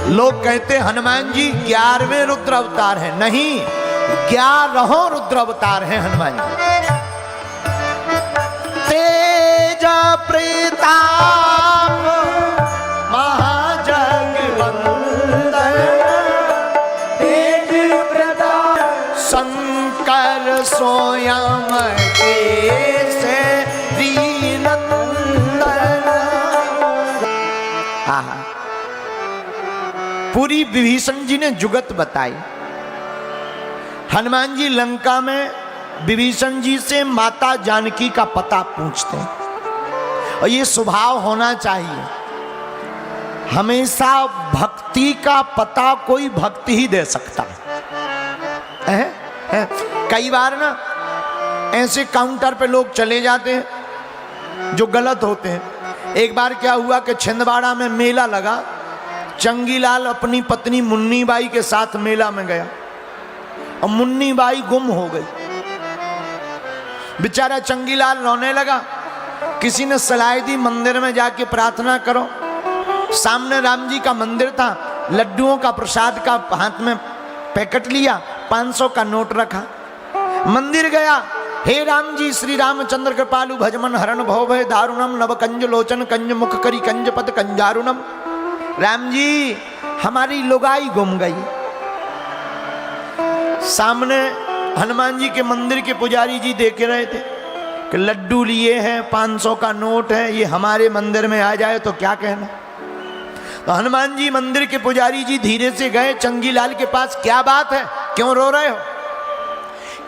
लोग कहते हनुमान जी 11वें रुद्र अवतार है, नहीं 11 रुद्र अवतार है हनुमान जी। तेज प्रताप महाजगवंदन, तेज प्रताप शंकर स्वयं केसरी नंदन। पूरी विभीषण जी ने जुगत बताई। हनुमान जी लंका में विभीषण जी से माता जानकी का पता पूछते हैं, और ये स्वभाव होना चाहिए। हमेशा भक्ति का पता कोई भक्ति ही दे सकता है। कई बार ना ऐसे काउंटर पे लोग चले जाते हैं जो गलत होते हैं। एक बार क्या हुआ कि छिंदवाड़ा में मेला लगा, चंगीलाल अपनी पत्नी मुन्नी बाई के साथ मेला में गया और मुन्नी बाई गुम हो गई। बेचारा चंगीलाल रोने लगा। किसी ने सलाह दी मंदिर में जाके प्रार्थना करो। सामने राम जी का मंदिर था, लड्डुओं का प्रसाद का हाथ में पैकेट लिया, 500 का नोट रखा, मंदिर गया। हे राम जी श्री रामचंद्र कृपालु भजमन हरण भव भय दारुणम नव कंज लोचन कंज मुख करी कंज पद कंजारुणम। राम जी हमारी लुगाई गुम गई। सामने हनुमान जी के मंदिर के पुजारी जी देख रहे थे कि लड्डू लिए हैं, 500 का नोट है, ये हमारे मंदिर में आ जाए तो क्या कहना। तो हनुमान जी मंदिर के पुजारी जी धीरे से गए चंगीलाल के पास। क्या बात है, क्यों रो रहे हो?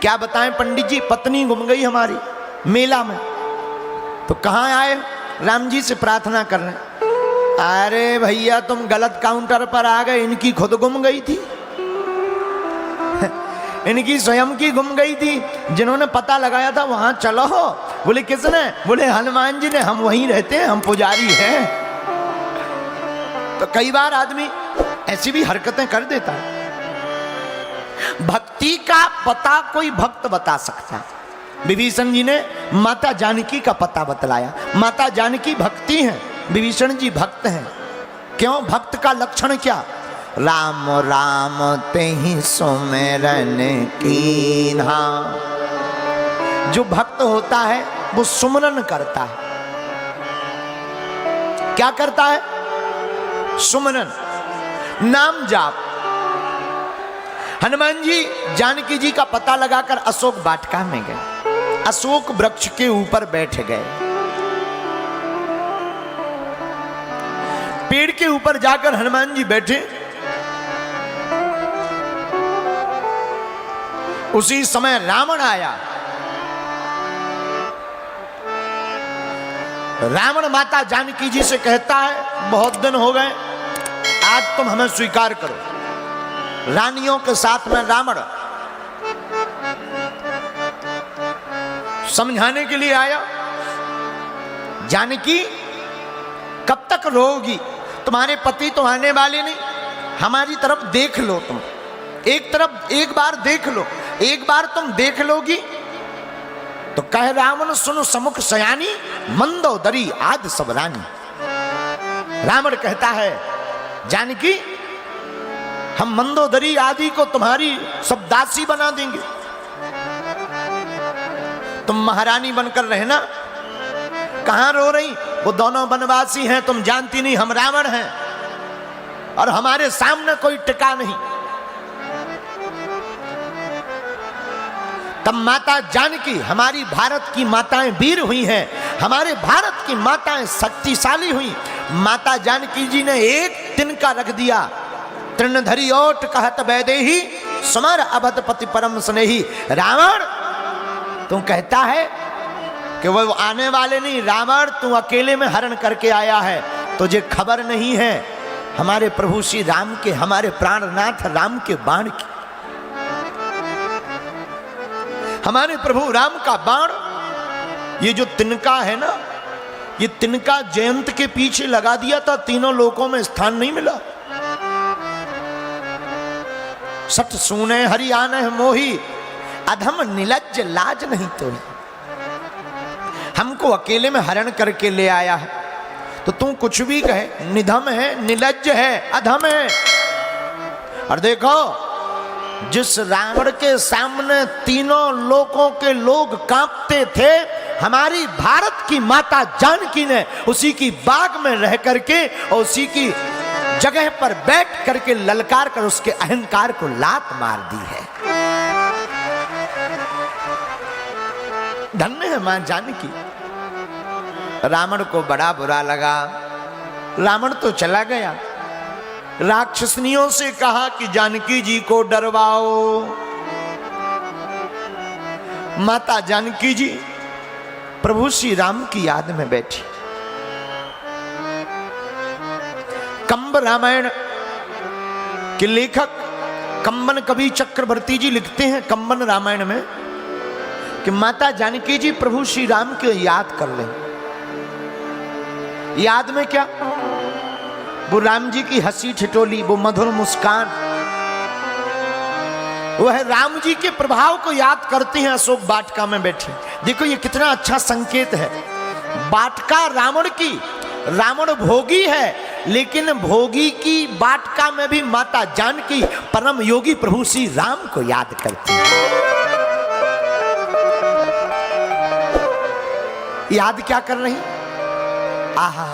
क्या बताएं पंडित जी, पत्नी गुम गई हमारी मेला में। तो कहाँ आए? राम जी से प्रार्थना कर रहे हैं। अरे भैया तुम गलत काउंटर पर आ गए, इनकी खुद गुम गई थी इनकी स्वयं की गुम गई थी। जिन्होंने पता लगाया था वहां चलो। बोले किसने? बोले हनुमान जी ने, हम वहीं रहते हैं, हम पुजारी हैं। तो कई बार आदमी ऐसी भी हरकतें कर देता है। भक्ति का पता कोई भक्त बता सकता है। विभीषण जी ने माता जानकी का पता बतलाया। माता जानकी भक्ति है, विभीषण जी भक्त हैं। क्यों? भक्त का लक्षण क्या? राम राम तेहि सुमिरन कीन्हा। जो भक्त होता है वो सुमिरन करता है। क्या करता है? सुमिरन, नाम जाप। हनुमान जी जानकी जी का पता लगाकर अशोक वाटिका में गए, अशोक वृक्ष के ऊपर बैठ गए। पेड़ के ऊपर जाकर हनुमान जी बैठे। उसी समय रावण आया। रावण माता जानकी जी से कहता है बहुत दिन हो गए, आज तुम हमें स्वीकार करो। रानियों के साथ में रावण समझाने के लिए आया। जानकी कब तक रोगी? तुम्हारे पति तो आने वाले नहीं, हमारी तरफ देख लो। तुम एक तरफ एक बार देख लो, एक बार तुम देख लोगी तो कह रावण सुनो समुख सयानी मंदोदरी आदि सब रानी। रावण कहता है जानकी हम मंदोदरी आदि को तुम्हारी सब दासी बना देंगे, तुम महारानी बनकर रहना। कहां रो रही? वो दोनों वनवासी हैं, तुम जानती नहीं, हम रावण हैं और हमारे सामने कोई टिका नहीं। तब माता जानकी, हमारी भारत की माताएं वीर हुई हैं, हमारे भारत की माताएं शक्तिशाली हुई। माता जानकी जी ने एक तिनका रख दिया। तृणधरी ओट कहत वैदेही समर अवधपति परम स्नेही। रावण तू कहता है कि वो आने वाले नहीं, रावण तू अकेले में हरण करके आया है, तुझे खबर नहीं है हमारे प्रभु श्री राम के, हमारे प्राणनाथ राम के बाण की। हमारे प्रभु राम का बाण, ये जो तिनका है ना, ये तिनका जयंत के पीछे लगा दिया था, तीनों लोकों में स्थान नहीं मिला। सठ सुने हरि आने मोही, अधम निलज्ज लाज नहीं तो। हमको अकेले में हरण करके ले आया है, तो तू कुछ भी कहे, निधम है, निलज्ज है, अधम है। और देखो, जिस रावण के सामने तीनों लोकों के लोग कांपते थे, हमारी भारत की माता जानकी ने उसी की बाग में रह करके और उसी की जगह पर बैठ करके ललकार कर उसके अहंकार को लात मार दी है। धन्य है मां जानकी। रावण को बड़ा बुरा लगा, रावण तो चला गया। राक्षसनियों से कहा कि जानकी जी को डरवाओ। माता जानकी जी प्रभु श्री राम की याद में बैठी। कंब रामायण के लेखक कंबन कवि चक्रवर्ती जी लिखते हैं कंबन रामायण में कि माता जानकी जी प्रभु श्री राम को याद कर लें। याद में क्या? वो राम जी की हंसी ठिठोली, वो मधुर मुस्कान, वह राम जी के प्रभाव को याद करते हैं अशोक वाटिका में बैठी। देखो ये कितना अच्छा संकेत है। वाटिका रावण की, रावण भोगी है, लेकिन भोगी की वाटिका में भी माता जानकी परम योगी प्रभु श्री राम को याद करती है। याद क्या कर रही? आहा,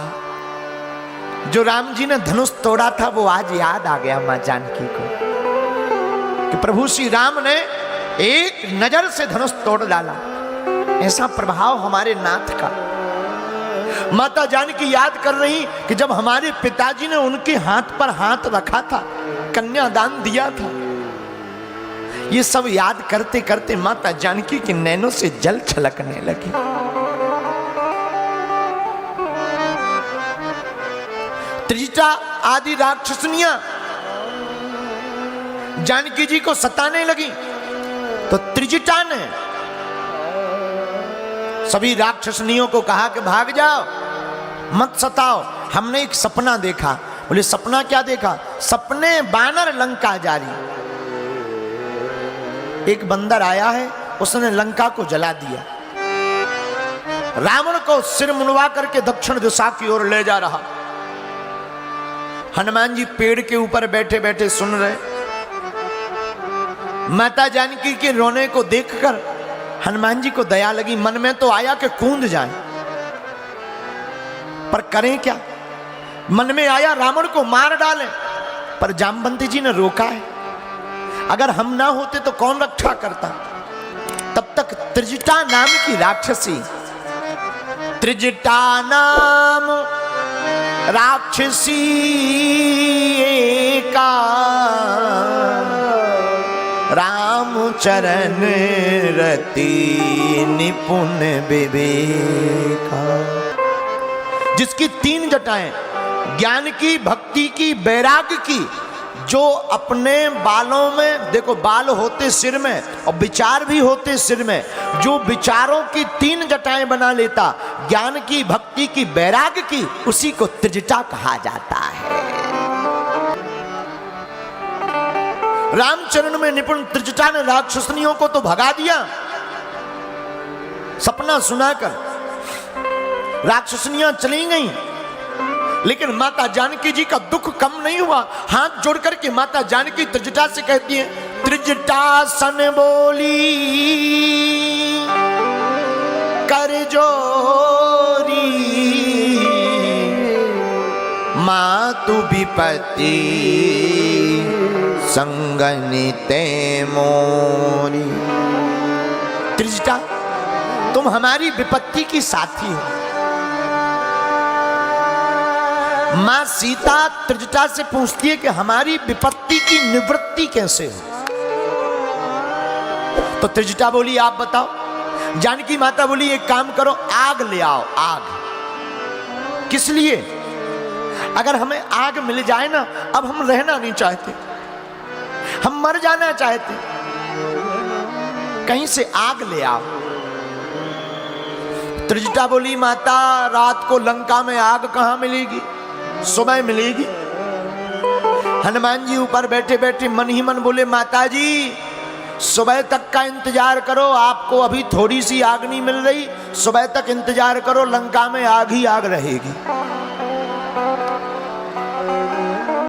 जो राम जी ने धनुष तोड़ा था वो आज याद आ गया मां जानकी को कि प्रभु श्री राम ने एक नजर से धनुष तोड़ डाला। ऐसा प्रभाव हमारे नाथ का। माता जानकी याद कर रही कि जब हमारे पिताजी ने उनके हाथ पर हाथ रखा था, कन्यादान दिया था। ये सब याद करते करते माता जानकी के नैनों से जल छलकने लगी। त्रिजटा आदि राक्षसनियां जानकी जी को सताने लगी तो त्रिजटा ने सभी राक्षसनियों को कहा कि भाग जाओ, मत सताओ, हमने एक सपना देखा। बोले सपना क्या देखा? सपने बानर लंका जारी। एक बंदर आया है, उसने लंका को जला दिया, रावण को सिर मुंडवा करके दक्षिण दिशा की ओर ले जा रहा। हनुमान जी पेड़ के ऊपर बैठे बैठे सुन रहे। माता जानकी के रोने को देखकर हनुमान जी को दया लगी। मन में तो आया कि कूद जाए, पर करें क्या? मन में आया रावण को मार डालें, पर जामवंती जी ने रोका है। अगर हम ना होते तो कौन रक्षा करता? तब तक त्रिजटा नाम की राक्षसी, त्रिजटा नाम राक्षसी का राम चरण रति निपुण विवेका। जिसकी 3 जटाएं, ज्ञान की, भक्ति की, वैराग्य की, जो अपने बालों में, देखो बाल होते सिर में और विचार भी होते सिर में, जो विचारों की 3 जटाएं बना लेता, ज्ञान की, भक्ति की, वैराग्य की, उसी को त्रिजटा कहा जाता है। रामचरण में निपुण त्रिजटा ने राक्षसनियों को तो भगा दिया। सपना सुनाकर राक्षसनियां चली गईं, लेकिन माता जानकी जी का दुख कम नहीं हुआ। हाथ जोड़ करके माता जानकी त्रिजटा से कहती है, त्रिजटा सन बोली कर जोरी, मातु विपत्ति संगनिते मोरी। त्रिजटा, तुम हमारी विपत्ति की साथी हो। मां सीता त्रिजटा से पूछती है कि हमारी विपत्ति की निवृत्ति कैसे हो? तो त्रिजटा बोली आप बताओ। जानकी माता बोली एक काम करो, आग ले आओ। आग किस लिए? अगर हमें आग मिल जाए ना, अब हम रहना नहीं चाहते, हम मर जाना चाहते, कहीं से आग ले आओ। त्रिजटा बोली माता रात को लंका में आग कहां मिलेगी, सुबह मिलेगी। हनुमान जी ऊपर बैठे बैठे मन ही मन बोले माता जी सुबह तक का इंतजार करो, आपको अभी थोड़ी सी आग नहीं मिल रही, सुबह तक इंतजार करो, लंका में आग ही आग रहेगी।